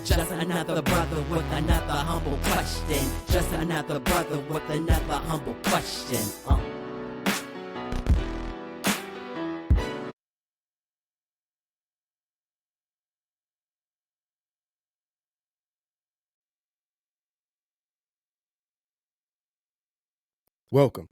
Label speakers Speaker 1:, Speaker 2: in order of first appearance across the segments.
Speaker 1: Just another brother with another humble question. Just another brother with another humble question.
Speaker 2: Welcome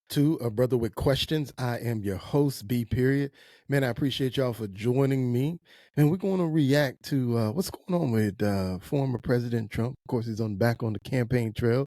Speaker 2: to A Brother with Questions. I am your host, B. Period. Man, I appreciate y'all for joining me. And we're going to react to what's going on with former President Trump. Of course, he's back on the campaign trail,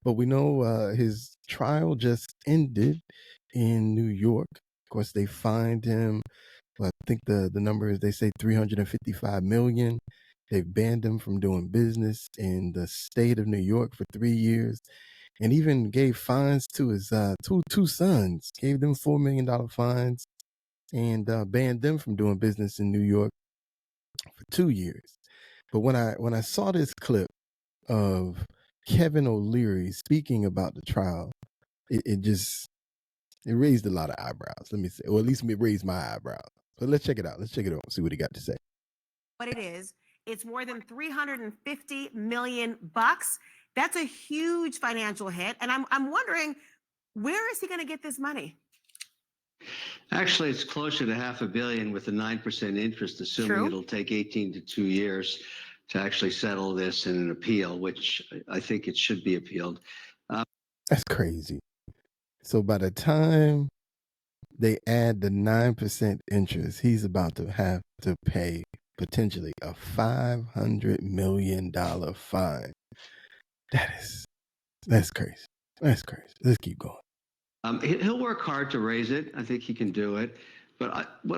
Speaker 2: but we know his trial just ended in New York. Of course, they fined him. Well, I think the number is, they say $355 million. They've banned him from doing business in the state of New York for 3 years. And even gave fines to his two sons, gave them $4 million fines, and banned them from doing business in New York for 2 years. But when I saw this clip of Kevin O'Leary speaking about the trial, it raised a lot of eyebrows. Let me say, or at least it raised my eyebrows. But let's check it out. Let's check it out and see what he got to say.
Speaker 3: What it is, it's more than $350 million. That's a huge financial hit. And I'm wondering, where is he going to get this money?
Speaker 4: Actually, it's closer to $500 million with a 9% interest, assuming it'll take 18 to 2 years to actually settle this in an appeal, which I think it should be appealed.
Speaker 2: That's crazy. So by the time they add the 9% interest, he's about to have to pay potentially a $500 million fine. That's crazy. That's crazy. Let's keep going.
Speaker 4: He'll work hard to raise it. I think he can do it. But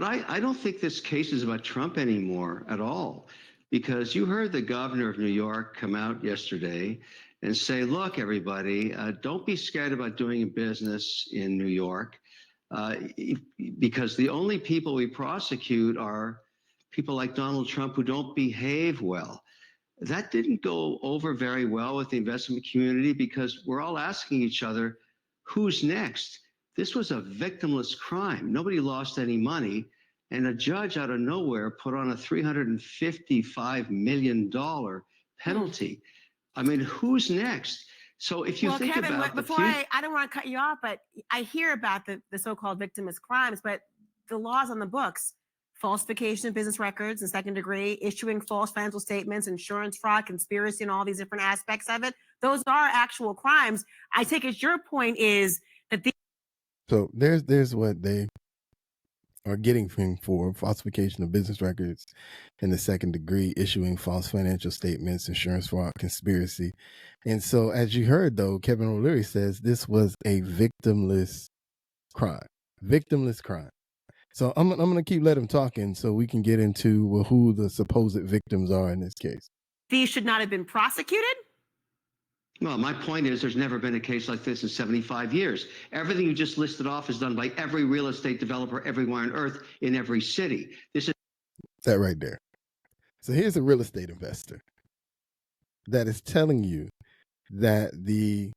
Speaker 4: I don't think this case is about Trump anymore at all, because you heard the governor of New York come out yesterday and say, look, everybody, don't be scared about doing business in New York, because the only people we prosecute are people like Donald Trump who don't behave well. That didn't go over very well with the investment community, because we're all asking each other, who's next? This was a victimless crime. Nobody lost any money. And a judge out of nowhere put on a $355 million penalty. I mean, who's next? So if you think
Speaker 3: Kevin,
Speaker 4: about
Speaker 3: before I don't want to cut you off, but I hear about the so-called victimless crimes, but the laws on the books, falsification of business records and second degree, issuing false financial statements, insurance fraud, conspiracy, and all these different aspects of it, those are actual crimes. I take it your point is that
Speaker 2: So there's what they are getting for falsification of business records in the second degree, issuing false financial statements, insurance fraud, conspiracy. And so, as you heard, though, Kevin O'Leary says this was a victimless crime. Victimless crime. So I'm going to keep letting him talking so we can get into who the supposed victims are in this case.
Speaker 3: These should not have been prosecuted?
Speaker 4: Well, my point is there's never been a case like this in 75 years. Everything you just listed off is done by every real estate developer everywhere on earth in every city. This is
Speaker 2: that right there. So here's a real estate investor that is telling you that the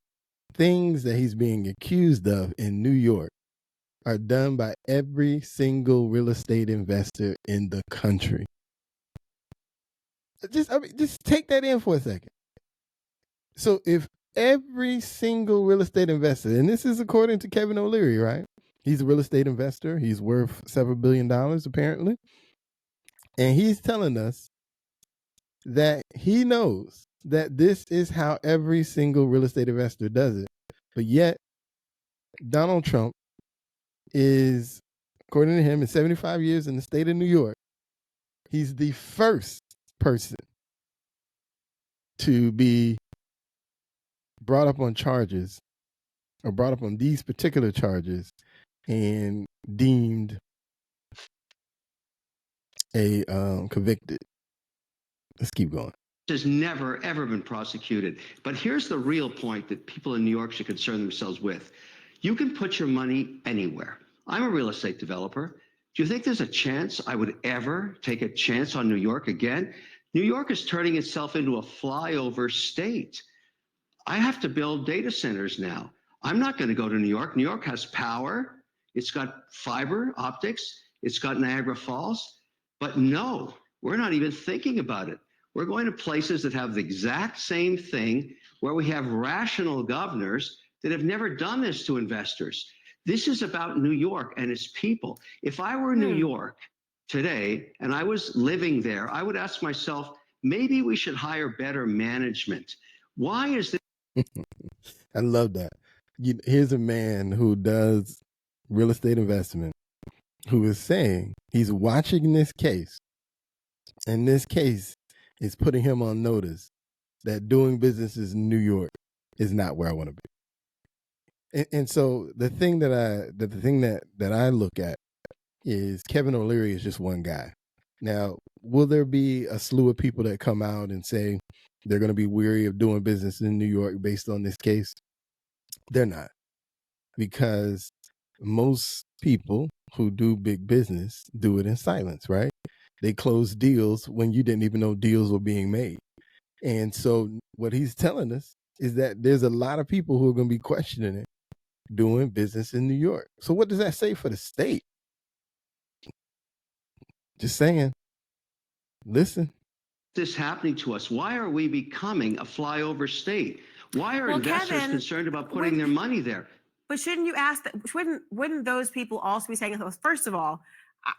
Speaker 2: things that he's being accused of in New York are done by every single real estate investor in the country. Just take that in for a second. So if every single real estate investor, and this is according to Kevin O'Leary, right? He's a real estate investor. He's worth several $billion, apparently. And he's telling us that he knows that this is how every single real estate investor does it. But yet, Donald Trump is, according to him, in 75 years in the state of New York, he's the first person to be brought up on charges, or brought up on these particular charges, and deemed a convicted. Let's keep going.
Speaker 4: Has never, ever been prosecuted. But here's the real point that people in New York should concern themselves with. You can put your money anywhere. I'm a real estate developer. Do you think there's a chance I would ever take a chance on New York again? New York is turning itself into a flyover state. I have to build data centers now. I'm not going to go to New York. New York has power. It's got fiber optics. It's got Niagara Falls. But no, we're not even thinking about it. We're going to places that have the exact same thing, where we have rational governors that have never done this to investors. This is about New York and its people. If I were in New York today and I was living there, I would ask myself, maybe we should hire better management. Why is this?
Speaker 2: I love that. Here's a man who does real estate investment who is saying he's watching this case, and this case is putting him on notice that doing business in New York is not where I want to be. And so the thing that I look at is Kevin O'Leary is just one guy. Now, will there be a slew of people that come out and say they're going to be weary of doing business in New York based on this case? They're not, because most people who do big business do it in silence, right? They close deals when you didn't even know deals were being made. And so what he's telling us is that there's a lot of people who are going to be questioning it doing business in New York. So what does that say for the state? Just saying. Listen.
Speaker 4: This happening to us? Why are we becoming a flyover state? Why are investors
Speaker 3: Kevin,
Speaker 4: concerned about putting their money there?
Speaker 3: But shouldn't you ask that? Wouldn't those people also be saying, first of all,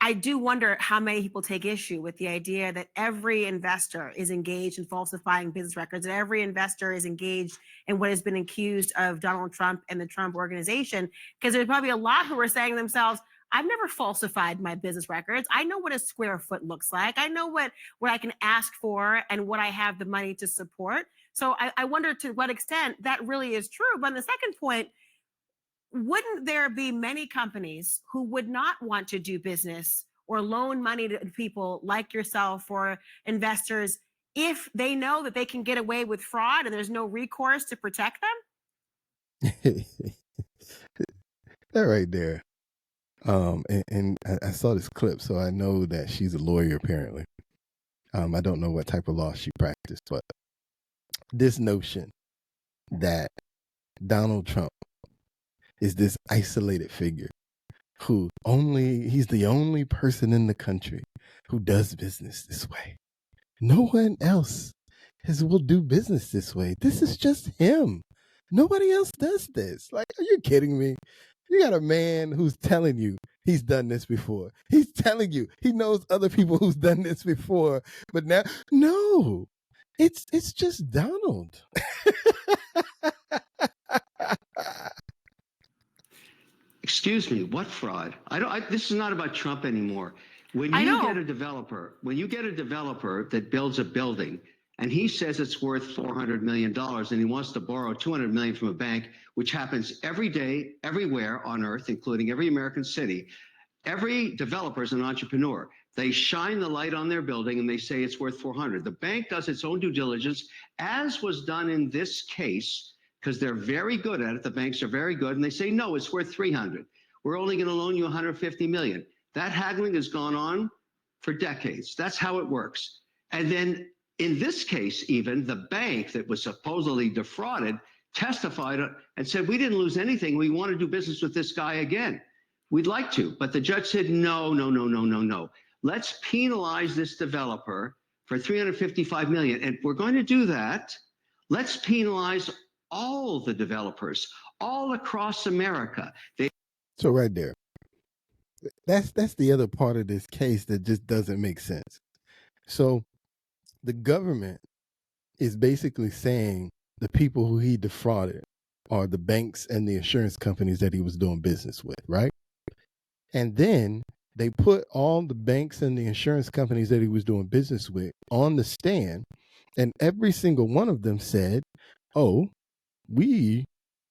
Speaker 3: I do wonder how many people take issue with the idea that every investor is engaged in falsifying business records, and every investor is engaged in what has been accused of Donald Trump and the Trump organization. Because there's probably a lot who are saying to themselves, I've never falsified my business records. I know what a square foot looks like. I know what I can ask for and what I have the money to support. So I wonder to what extent that really is true. But on the second point, wouldn't there be many companies who would not want to do business or loan money to people like yourself or investors if they know that they can get away with fraud and there's no recourse to protect them?
Speaker 2: That right there. And I saw this clip, so I know that she's a lawyer apparently. I don't know what type of law she practiced, but this notion that Donald Trump is this isolated figure who he's the only person in the country who does business this way. No one else will do business this way. This is just him. Nobody else does this. Like, are you kidding me? You got a man who's telling you he's done this before. He's telling you he knows other people who's done this before. But now, no, it's just Donald.
Speaker 4: Excuse me, what fraud? This is not about Trump anymore. When you get a developer that builds a building and he says it's worth $400 million and he wants to borrow $200 million from a bank, which happens every day, everywhere on earth, including every American city, every developer is an entrepreneur. They shine the light on their building and they say it's worth 400. The bank does its own due diligence, as was done in this case, because they're very good at it. The banks are very good, and they say, no, it's worth 300. We're only going to loan you 150 million. That haggling has gone on for decades. That's how it works. And then in this case, even the bank that was supposedly defrauded testified and said, we didn't lose anything. We want to do business with this guy again. We'd like to, but the judge said, no. Let's penalize this developer for 355 million. And if we're going to do that, let's penalize all the developers all across America.
Speaker 2: So right there, that's the other part of this case that just doesn't make sense. So the government is basically saying the people who he defrauded are the banks and the insurance companies that he was doing business with, right? And then they put all the banks and the insurance companies that he was doing business with on the stand, and every single one of them said, oh, we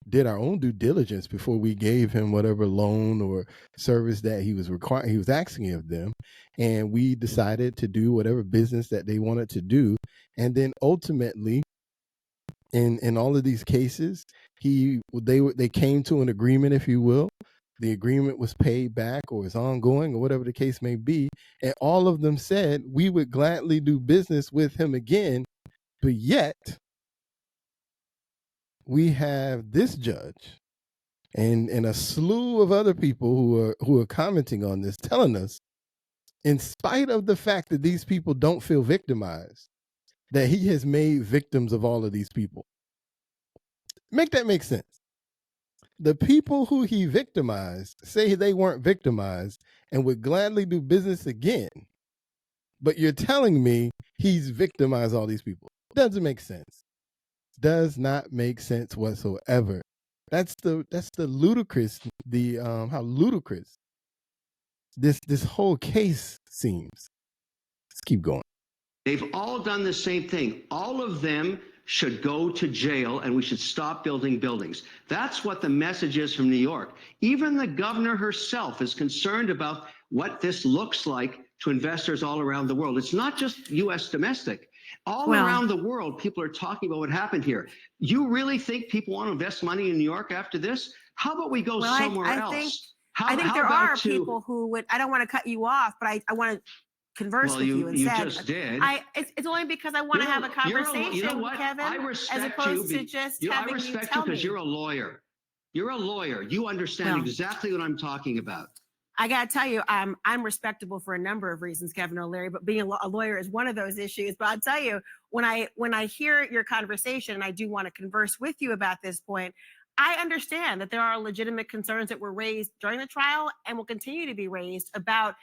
Speaker 2: did our own due diligence before we gave him whatever loan or service that he was asking of them, and we decided to do whatever business that they wanted to do. And then ultimately, in all of these cases, they came to an agreement, if you will. The agreement was paid back or is ongoing or whatever the case may be, and all of them said we would gladly do business with him again. But yet we have this judge and a slew of other people who are commenting on this, telling us, in spite of the fact that these people don't feel victimized, that he has made victims of all of these people. Make that make sense. The people who he victimized say they weren't victimized and would gladly do business again. But you're telling me he's victimized all these people. Doesn't make sense. Does not make sense whatsoever. That's the ludicrous, how ludicrous this whole case seems. Let's keep going.
Speaker 4: They've all done the same thing. All of them should go to jail, and we should stop building buildings. That's what the message is from New York. Even the governor herself is concerned about what this looks like to investors all around the world. It's not just U.S. domestic. All around the world, people are talking about what happened here. You really think people want to invest money in New York after this? How about we go somewhere else?
Speaker 3: I think there are people who would, I don't want to cut you off, but I want to converse with you instead.
Speaker 4: You just did.
Speaker 3: It's only because I want to have a conversation,
Speaker 4: you know what?
Speaker 3: Kevin,
Speaker 4: I respect
Speaker 3: as opposed to just having
Speaker 4: I respect
Speaker 3: you tell
Speaker 4: because
Speaker 3: me.
Speaker 4: you're a lawyer. You're a lawyer. You understand exactly what I'm talking about.
Speaker 3: I got to tell you, I'm respectable for a number of reasons, Kevin O'Leary, but being a lawyer is one of those issues. But I'll tell you, when I hear your conversation, and I do want to converse with you about this point, I understand that there are legitimate concerns that were raised during the trial and will continue to be raised about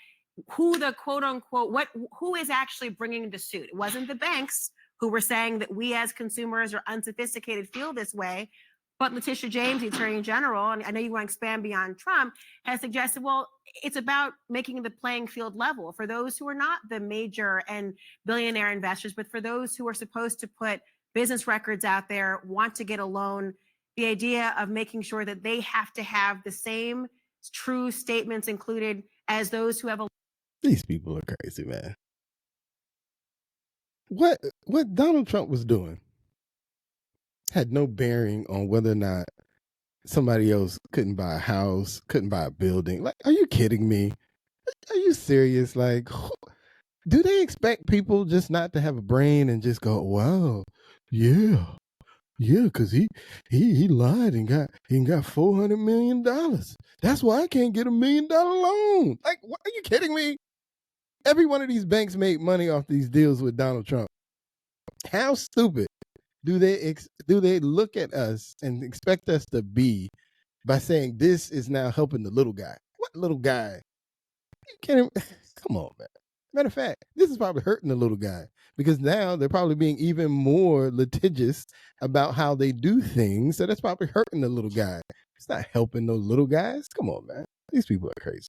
Speaker 3: who the quote unquote, who is actually bringing the suit. It wasn't the banks who were saying that we as consumers or unsophisticated feel this way. But Letitia James, the Attorney General, and I know you want to expand beyond Trump, has suggested, well, it's about making the playing field level for those who are not the major and billionaire investors, but for those who are supposed to put business records out there, want to get a loan, the idea of making sure that they have to have the same true statements included as those who have a.
Speaker 2: These people are crazy, man. What Donald Trump was doing had no bearing on whether or not somebody else couldn't buy a house, couldn't buy a building. Like, are you kidding me? Are you serious? Like, do they expect people just not to have a brain and just go, wow, yeah, because he lied and got $400 million. That's why I can't get $1 million loan. Like, what, are you kidding me? Every one of these banks made money off these deals with Donald Trump. How stupid do they look at us and expect us to be by saying this is now helping the little guy? What little guy? You can't. Come on, man. Matter of fact, this is probably hurting the little guy because now they're probably being even more litigious about how they do things. So that's probably hurting the little guy. It's not helping those little guys. Come on, man. These people are crazy.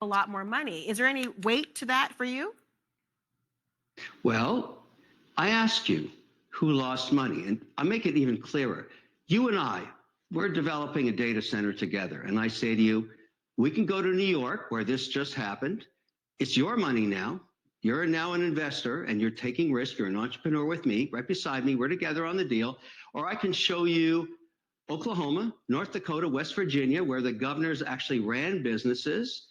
Speaker 3: A lot more money. Is there any weight to that for you?
Speaker 4: Well, I ask you who lost money, and I'll make it even clearer. You and I, we're developing a data center together, and I say to you, we can go to New York where this just happened. It's your money now. You're now an investor and you're taking risk. You're an entrepreneur with me, right beside me. We're together on the deal. Or I can show you Oklahoma, North Dakota, West Virginia, where the governors actually ran businesses.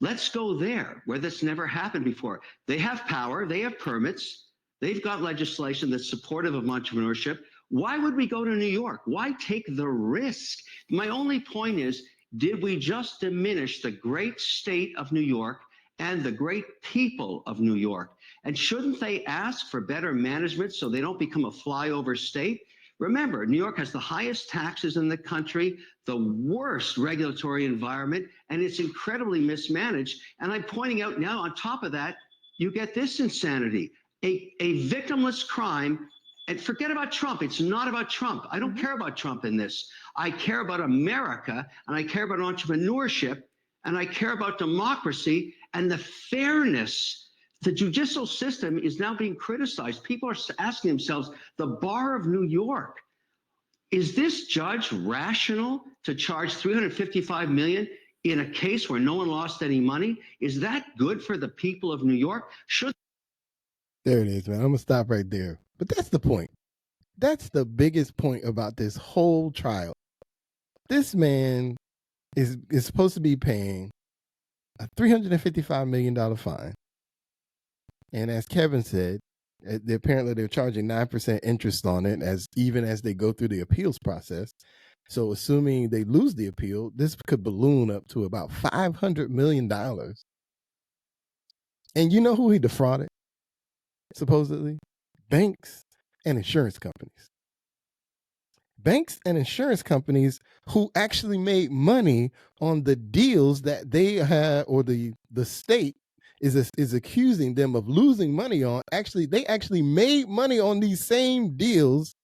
Speaker 4: Let's go there where this never happened before. They have power. They have permits. They've got legislation that's supportive of entrepreneurship. Why would we go to New York? Why take the risk? My only point is, did we just diminish the great state of New York and the great people of New York? And shouldn't they ask for better management so they don't become a flyover state? Remember, New York has the highest taxes in the country, the worst regulatory environment, and it's incredibly mismanaged. And I'm pointing out now, on top of that, you get this insanity, a victimless crime. And forget about Trump. It's not about Trump. I don't care about Trump in this. I care about America, and I care about entrepreneurship, and I care about democracy and the fairness. The judicial system is now being criticized. People are asking themselves, the bar of New York, is this judge rational to charge $355 million in a case where no one lost any money? Is that good for the people of New York?
Speaker 2: There it is, man. I'm going to stop right there. But that's the point. That's the biggest point about this whole trial. This man is supposed to be paying a $355 million fine. And as Kevin said, apparently they're charging 9% interest on it even as they go through the appeals process. So assuming they lose the appeal, this could balloon up to about $500 million. And you know who he defrauded, supposedly? banks and insurance companies. Banks and insurance companies who actually made money on the deals that they had, or the state is accusing them of losing money on. They actually made money on these same deals.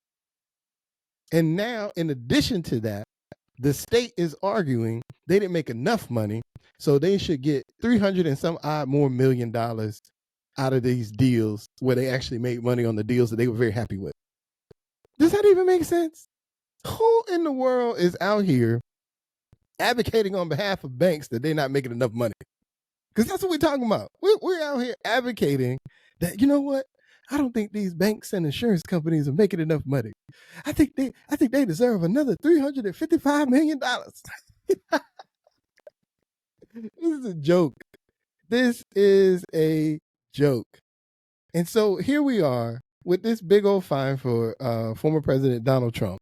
Speaker 2: And now, in addition to that, the state is arguing they didn't make enough money, so they should get $300 and some odd more million out of these deals where they actually made money on the deals that they were very happy with. Does that even make sense? Who in the world is out here advocating on behalf of banks that they're not making enough money? Because that's what we're talking about. We're out here advocating that, you know what? I don't think these banks and insurance companies are making enough money. I think they deserve another $355 million. This is a joke. This is a joke. And so here we are with this big old fine for former President Donald Trump.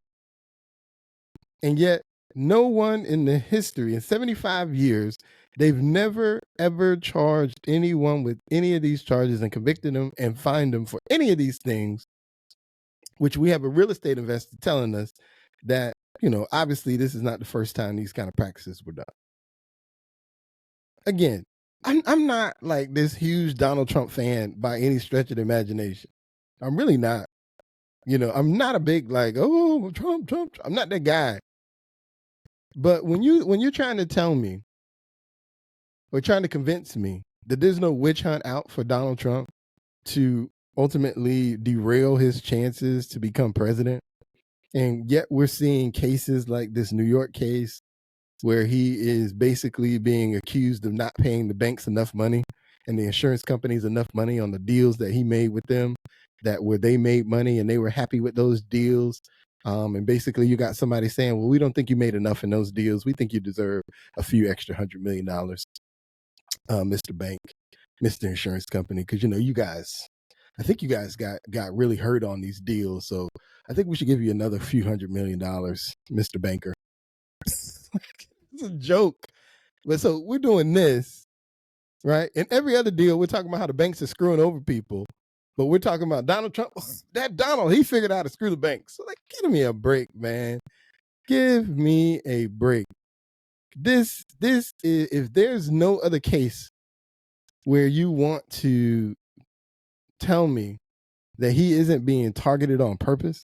Speaker 2: And yet no one in the history, in 75 years, they've never, ever charged anyone with any of these charges and convicted them and fined them for any of these things, which we have a real estate investor telling us that, obviously this is not the first time these kind of practices were done. Again, I'm not like this huge Donald Trump fan by any stretch of the imagination. I'm really not. I'm not a big Trump. I'm not that guy. But when you're trying to tell me or trying to convince me that there's no witch hunt out for Donald Trump to ultimately derail his chances to become president, and yet we're seeing cases like this New York case where he is basically being accused of not paying the banks enough money and the insurance companies enough money on the deals that he made with them, that where they made money and they were happy with those deals. And basically you got somebody saying, well, we don't think you made enough in those deals. We think you deserve a few extra $100 million, Mr. Bank, Mr. Insurance Company. Because, you guys, I think you guys got really hurt on these deals. So I think we should give you another few $100 million, Mr. Banker. It's a joke. But so we're doing this, right? And every other deal, we're talking about how the banks are screwing over people. But we're talking about Donald Trump. That Donald, he figured out how to screw the banks. So give me a break, man. Give me a break. This is, if there's no other case where you want to tell me that he isn't being targeted on purpose,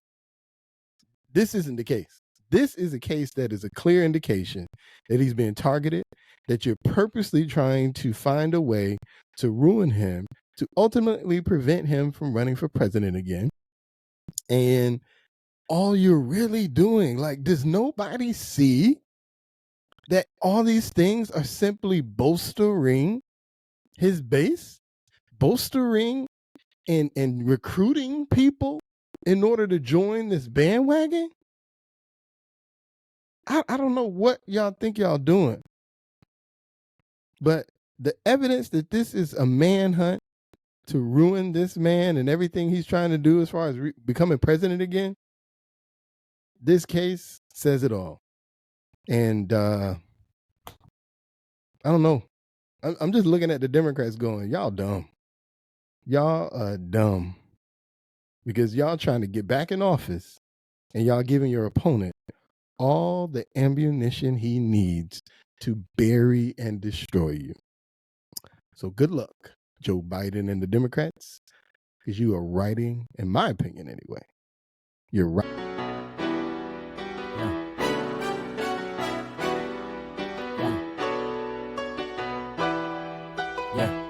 Speaker 2: this isn't the case. This is a case that is a clear indication that he's being targeted, that you're purposely trying to find a way to ruin him, to ultimately prevent him from running for president again. And all you're really doing, does nobody see that all these things are simply bolstering his base, bolstering and recruiting people in order to join this bandwagon? I don't know what y'all think y'all doing, but the evidence that this is a manhunt to ruin this man and everything he's trying to do as far as becoming president again, this case says it all. And I don't know. I'm just looking at the Democrats going, y'all dumb. Y'all are dumb. Because y'all trying to get back in office and y'all giving your opponent all the ammunition he needs to bury and destroy you. So good luck, Joe Biden and the Democrats, because you are writing, in my opinion anyway, you're right.
Speaker 1: Yeah.